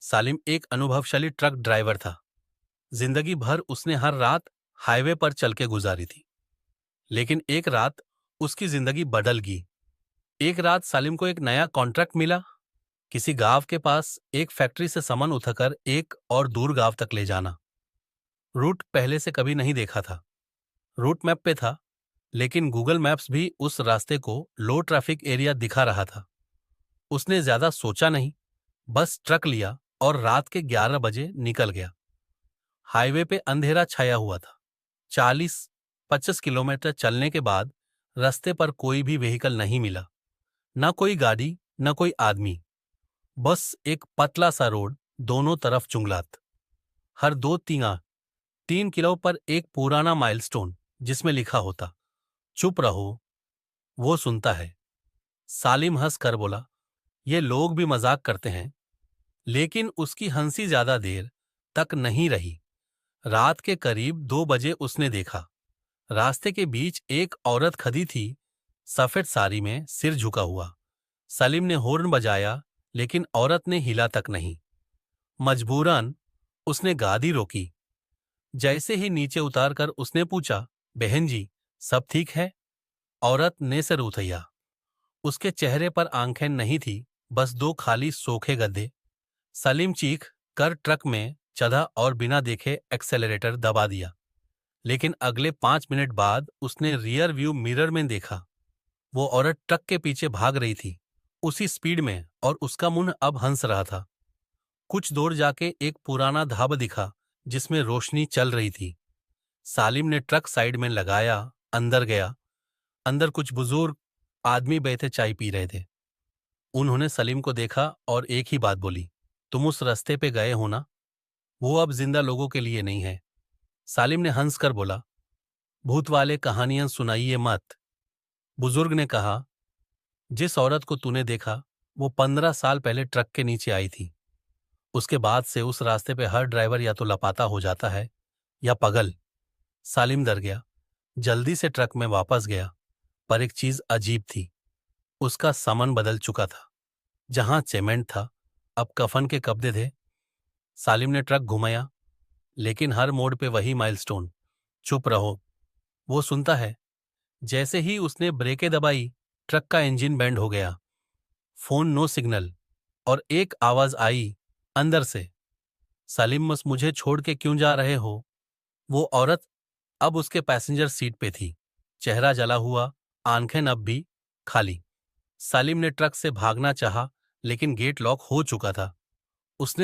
सालिम एक अनुभवशाली truck driver था। जिंदगी भर उसने हर रात हाईवे पर चल के गुजारी थी। लेकिन एक रात उसकी जिंदगी बदल गई। एक रात सालिम को एक नया कॉन्ट्रैक्ट मिला, किसी गांव के पास एक फैक्ट्री से सामान उठाकर एक और दूर गांव तक ले जाना। रूट पहले से कभी नहीं देखा था। रूट मैप पे था, लेकिन गूगल मैप्स भी उस रास्ते को लो ट्रैफिक एरिया दिखा रहा था। उसने ज्यादा सोचा नहीं, बस ट्रक लिया और रात के 11 बजे निकल गया। हाईवे पे अंधेरा छाया हुआ था। 40-25 किलोमीटर चलने के बाद रास्ते पर कोई भी व्हीकल नहीं मिला। ना कोई गाड़ी, ना कोई आदमी, बस एक पतला सा रोड, दोनों तरफ जंगलात। हर 2-3 किलो पर एक पुराना माइलस्टोन जिसमें लिखा होता, चुप रहो, वो सुनता है। सालिम हंस कर बोला, ये लोग भी मजाक करते हैं। लेकिन उसकी हंसी ज्यादा देर तक नहीं रही। रात के करीब 2 बजे उसने देखा, रास्ते के बीच एक औरत खड़ी थी, सफेद साड़ी में, सिर झुका हुआ। सलीम ने हॉर्न बजाया, लेकिन औरत ने हिला तक नहीं। मजबूरन उसने गाड़ी रोकी। जैसे ही नीचे उतारकर उसने पूछा, बहन जी, सब ठीक है? औरत ने सर उठैया। उसके चेहरे पर आंखें नहीं थी, बस 2 खाली सोखे गद्दे। सलीम चीख कर ट्रक में चढ़ा और बिना देखे एक्सेलरेटर दबा दिया। लेकिन अगले 5 मिनट बाद उसने रियर व्यू मिरर में देखा। वो औरत ट्रक के पीछे भाग रही थी, उसी स्पीड में, और उसका मुंह अब हंस रहा था। कुछ दूर जाके एक पुराना ढाबा दिखा जिसमें रोशनी चल रही थी। सालिम ने ट्रक साइड में लगाया, अंदर गया। अंदर कुछ बुजुर्ग आदमी बैठे चाय पी रहे थे। उन्होंने सलीम को देखा और एक ही बात बोली, तुम उस रास्ते पे गए हो ना? वो अब जिंदा लोगों के लिए नहीं है। सालिम ने हंसकर बोला, भूत वाले कहानियां सुनाइए मत। बुजुर्ग ने कहा, जिस औरत को तूने देखा वो 15 साल पहले ट्रक के नीचे आई थी। उसके बाद से उस रास्ते पे हर ड्राइवर या तो लापता हो जाता है या पागल। सालिम डर गया, जल्दी से ट्रक में वापस गया। पर एक चीज अजीब थी, उसका सामान बदल चुका था। जहां सीमेंट था, अब कफन के कपड़े थे। सालिम ने ट्रक घुमाया, लेकिन हर मोड़ पे वही माइलस्टोन, चुप रहो, वो सुनता है। जैसे ही उसने ब्रेकें दबाई, ट्रक का इंजन बैंड हो गया। फोन नो सिग्नल, और एक आवाज आई अंदर से, सलीम, बस मुझे छोड़ के क्यों जा रहे हो? वो औरत अब उसके पैसेंजर सीट पे थी, चेहरा जला हुआ, आंखें अब भी खाली। सलीम ने ट्रक से भागना चाहा, लेकिन गेट लॉक हो चुका था। उसने